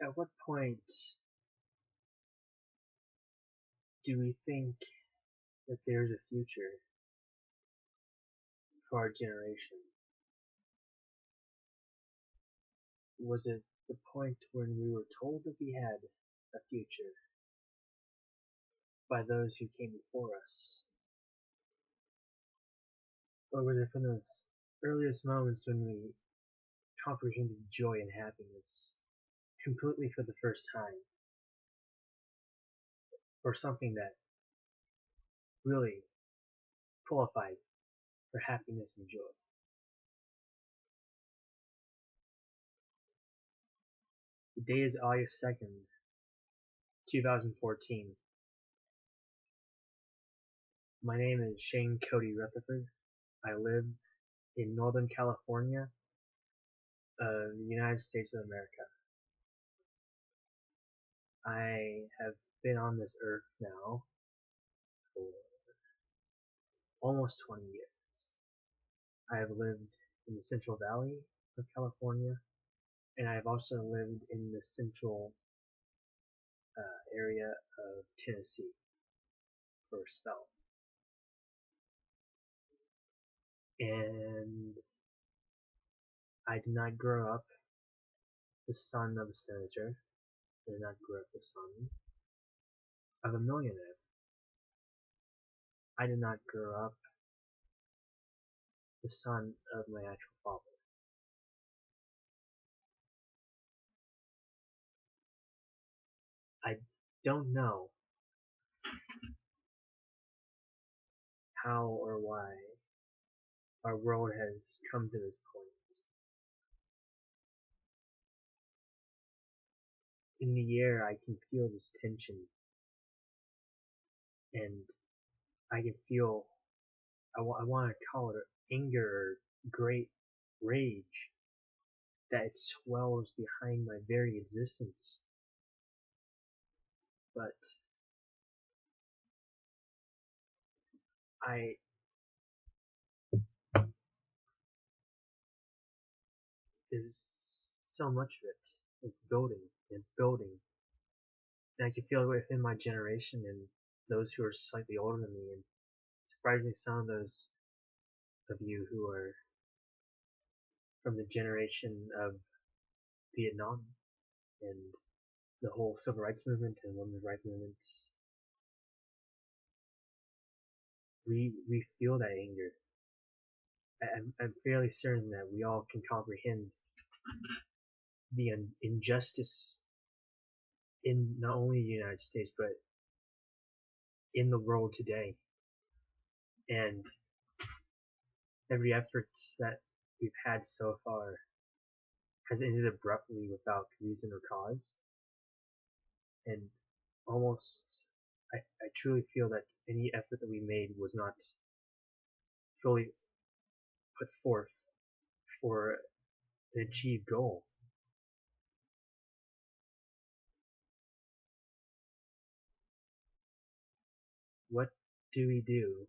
At what point do we think that there's a future for our generation? Was it the point when we were told that we had a future by those who came before us? Or was it from those earliest moments when we comprehended joy and happiness completely for the first time? Or something that really qualified for happiness and joy? The date is August 2nd, 2014. My name is Shane Cody Rutherford. I live in Northern California, the United States of America. I have been on this earth now for almost 20 years. I have lived in the Central Valley of California, and I have also lived in the central area of Tennessee for a spell. And I did not grow up the son of a senator. I did not grow up the son of a millionaire. I did not grow up the son of my actual father. I don't know how or why our world has come to this point. In the air, I can feel this tension, and I can feel, I want to call it anger or great rage, that it swells behind my very existence. But I, there's so much of it. It's building, and it's building. And I can feel it within my generation and those who are slightly older than me, and surprisingly some of those of you who are from the generation of Vietnam and the whole civil rights movement and women's rights movements, we feel that anger. I'm fairly certain that we all can comprehend the injustice in not only the United States but in the world today, and every effort that we've had so far has ended abruptly without reason or cause, and almost I truly feel that any effort that we made was not fully put forth for an achieved goal. What do we do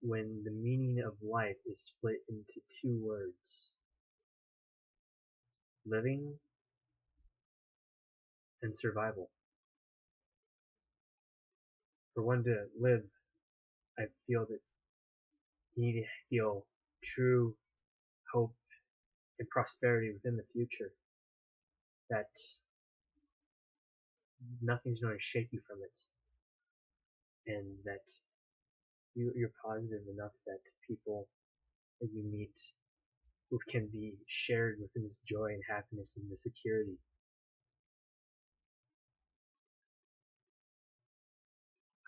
when the meaning of life is split into two words: living and survival? For one to live, I feel that you need to feel true hope and prosperity within the future, that nothing's going to shake you from it, and that you're positive enough that people that you meet who can be shared within this joy and happiness and the security.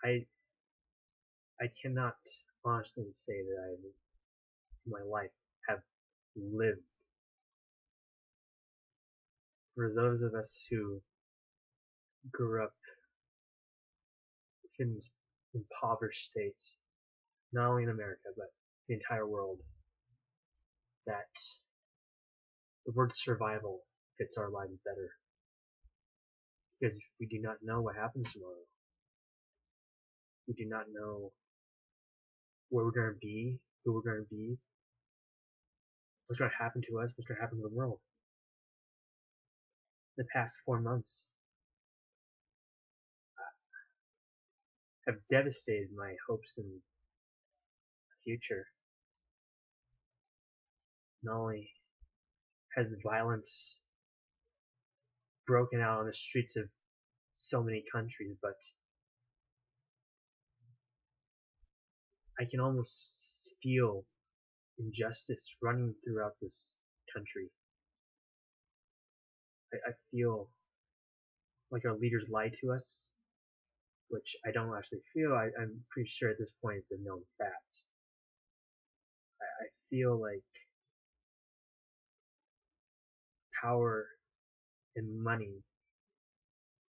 I I cannot honestly say that I, in my life, have lived. For those of us who grew up in impoverished states, not only in America but the entire world, that the word survival fits our lives better, because we do not know what happens tomorrow. We do not know where we're going to be, who we're going to be, what's going to happen to us, what's going to happen to the world. the past 4 months have devastated my hopes in the future. Not only has violence broken out on the streets of so many countries, but I can almost feel injustice running throughout this country. I feel like our leaders lie to us, which I don't actually feel. I'm pretty sure at this point it's a known fact. I feel like power and money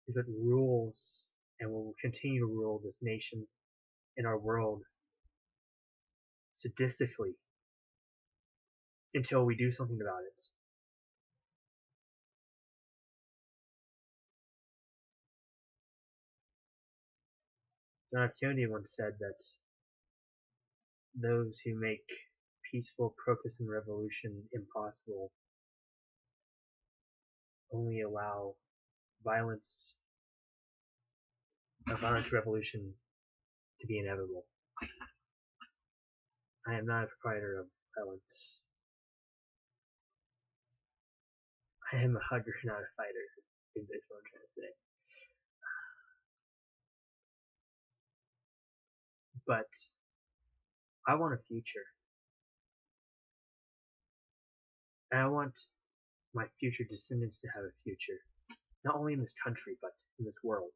is what rules and will continue to rule this nation and our world sadistically until we do something about it. John F. Kennedy once said that those who make peaceful protest and revolution impossible only allow violence, a violent revolution to be inevitable. I am not a proprietor of violence. I am a hugger, not a fighter, is what I'm trying to say. But I want a future. And I want my future descendants to have a future. Not only in this country, but in this world.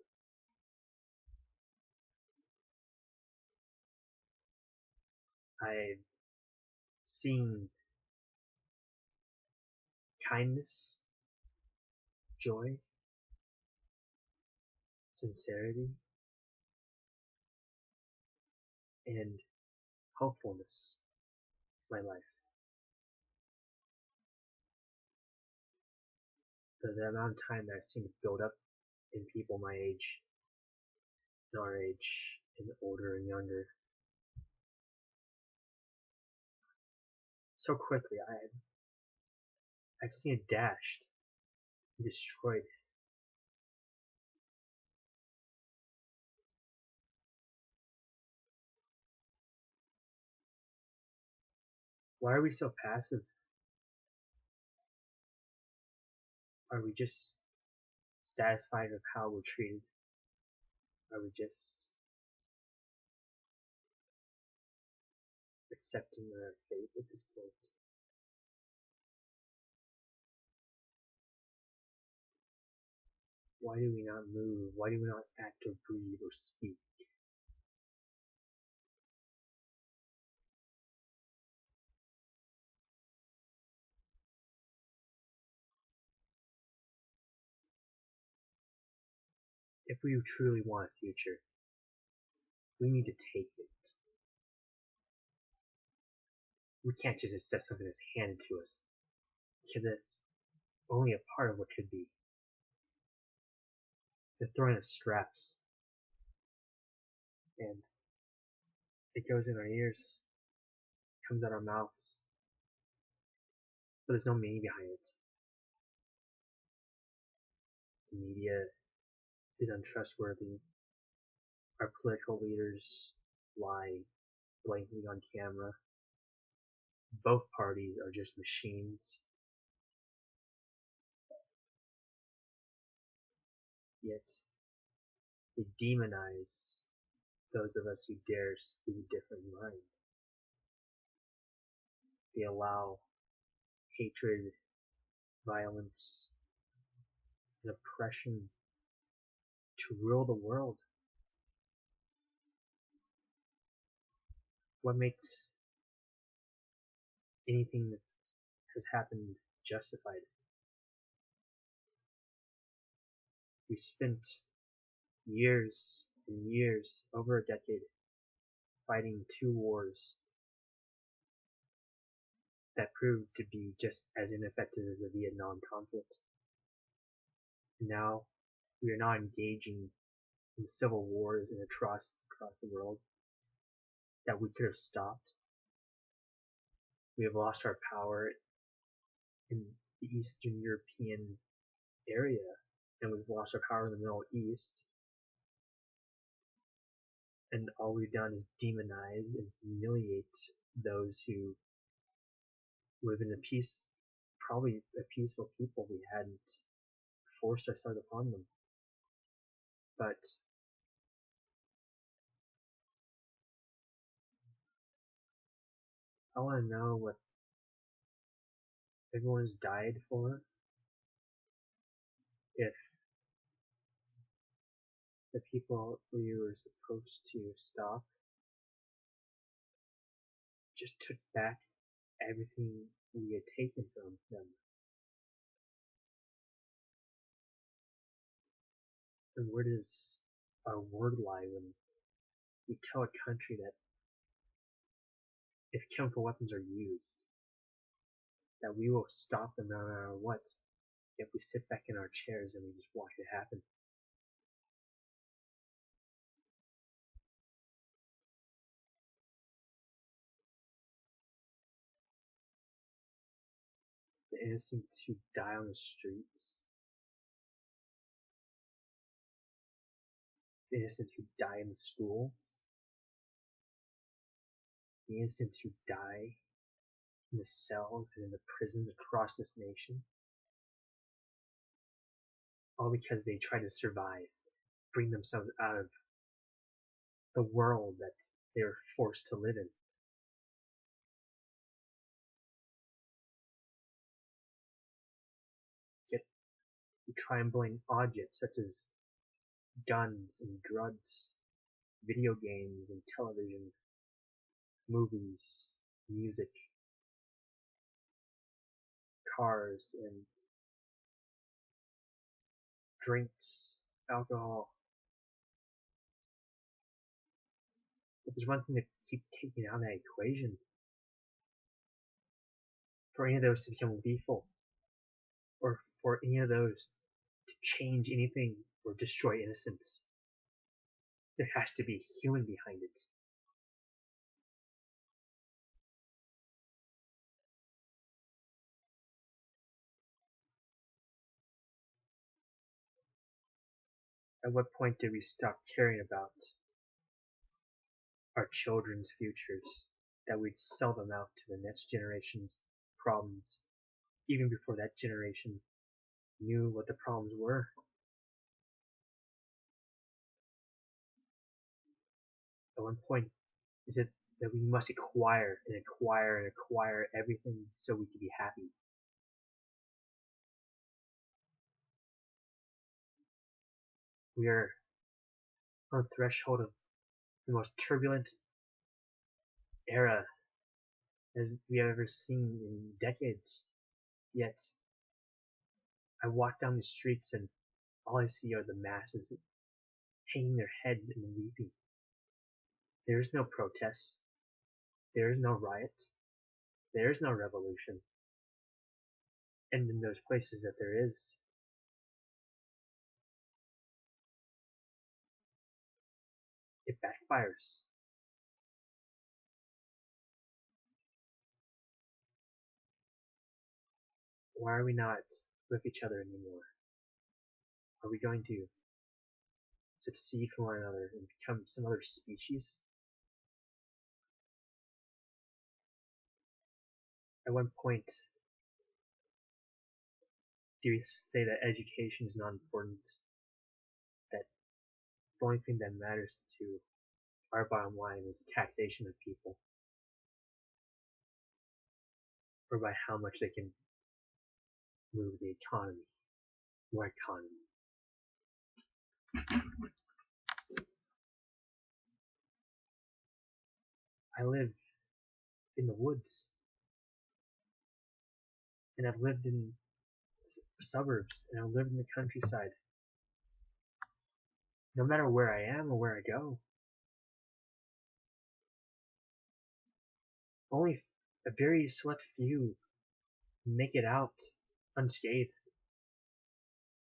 I've seen kindness, joy, sincerity, and hopefulness in my life. The amount of time that I've seen it build up in people my age, in our age, and older and younger, so quickly. I've seen it dashed, destroyed. Why are we so passive? Are we just satisfied with how we're treated? Are we just accepting our fate at this point? Why do we not move? Why do we not act or breathe or speak? If we truly want a future, we need to take it. We can't just accept something that's handed to us, because that's only a part of what could be. They're throwing us straps, and it goes in our ears, comes out our mouths, but there's no meaning behind it. The media is untrustworthy. Our political leaders lie blatantly on camera. Both parties are just machines. Yet they demonize those of us who dare speak a different mind. They allow hatred, violence, and oppression to rule the world. What makes anything that has happened justified? We spent years and years, over a decade, fighting 2 wars that proved to be just as ineffective as the Vietnam conflict. Now, we are not engaging in civil wars and atrocities across the world that we could have stopped. We have lost our power in the Eastern European area, and we've lost our power in the Middle East, and all we've done is demonize and humiliate those who live in probably a peaceful people. We hadn't forced ourselves upon them. But I want to know what everyone's died for, if the people we were supposed to stop just took back everything we had taken from them. And where does our word lie when we tell a country that if chemical weapons are used, that we will stop them no matter what, yet we sit back in our chairs and we just watch it happen? The innocent who die on the streets, the innocent who die in the schools, the innocent who die in the cells and in the prisons across this nation, all because they try to survive, bring themselves out of the world that they were forced to live in. Yet we try and blame objects such as guns and drugs, video games and television, movies, music, cars, and drinks, alcohol. But there's one thing to keep taking out of that equation. For any of those to become lethal, or for any of those to change anything or destroy innocence, there has to be a human behind it. At what point did we stop caring about our children's futures, that we'd sell them out to the next generation's problems, even before that generation knew what the problems were? At one point, is it that we must acquire and acquire and acquire everything so we can be happy? We are on the threshold of the most turbulent era as we have ever seen in decades. Yet, I walk down the streets and all I see are the masses hanging their heads and weeping. There is no protest. There is no riot. There is no revolution. And in those places that there is, it backfires. Why are we not with each other anymore? Are we going to succeed from one another and become some other species? At one point, do we say that education is not important, that the only thing that matters to our bottom line is the taxation of people, or by how much they can move the economy, more economy? I live in the woods, and I've lived in suburbs, and I've lived in the countryside. No matter where I am or where I go, only a very select few make it out unscathed.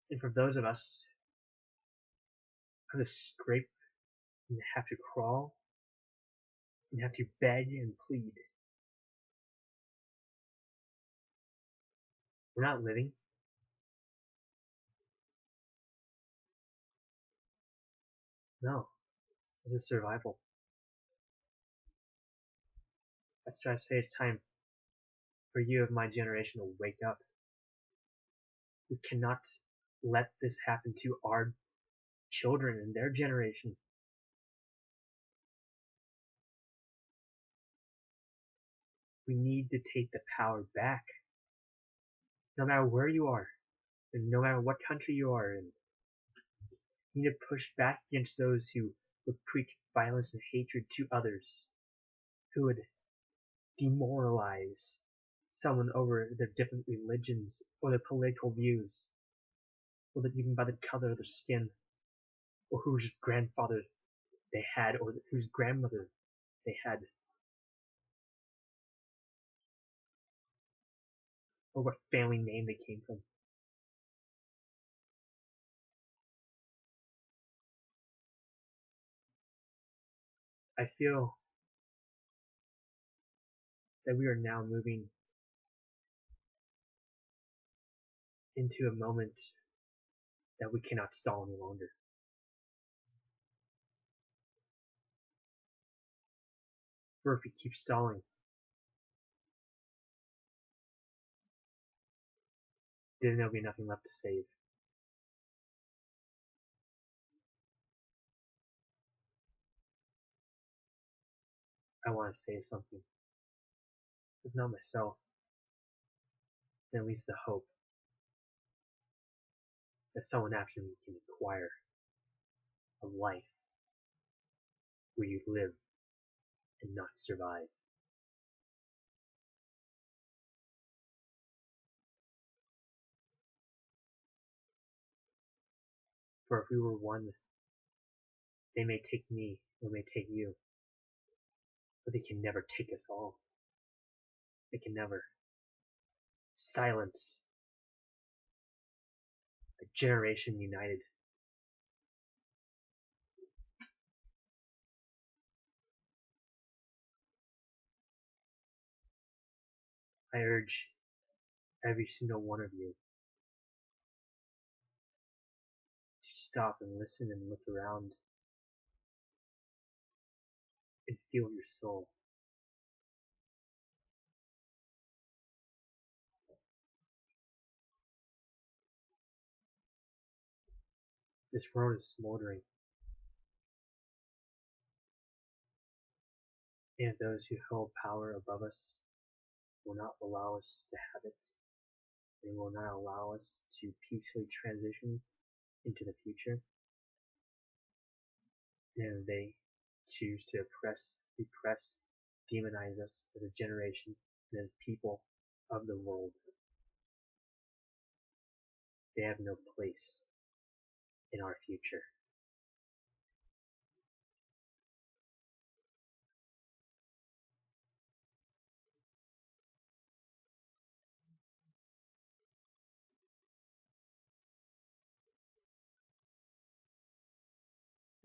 And for those of us who have to scrape and have to crawl and have to beg and plead, we're not living. No, this is survival. That's why I say it's time for you of my generation to wake up. We cannot let this happen to our children and their generation. We need to take the power back. No matter where you are, and no matter what country you are in, we need to push back against those who would preach violence and hatred to others, who would demoralize someone over their different religions or their political views, or even by the color of their skin, or whose grandfather they had, or whose grandmother they had, or what family name they came from. I feel that we are now moving into a moment that we cannot stall any longer. For if we keep stalling, then there'll be nothing left to save. I want to save something. If not myself, then at least the hope that someone after me can acquire a life where you live and not survive. For if we were one, they may take me, or may take you, but they can never take us all. They can never silence a generation united. I urge every single one of you to stop and listen and look around and feel your soul. This world is smoldering, and those who hold power above us will not allow us to have it. They will not allow us to peacefully transition into the future. And they choose to oppress, repress, demonize us as a generation and as people of the world. They have no place in our future.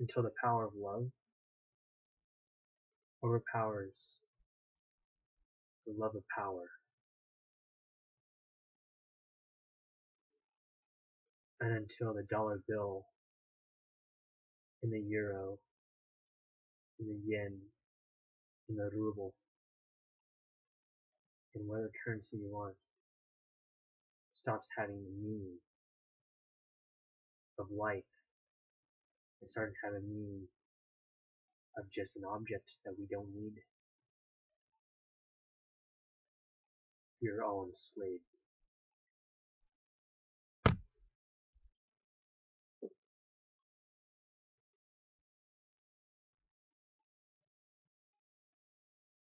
Until the power of love overpowers the love of power. And until the dollar bill and the euro and the yen and the ruble and whatever currency you want stops having the meaning of life and starts having meaning of just an object that we don't need, we are all enslaved.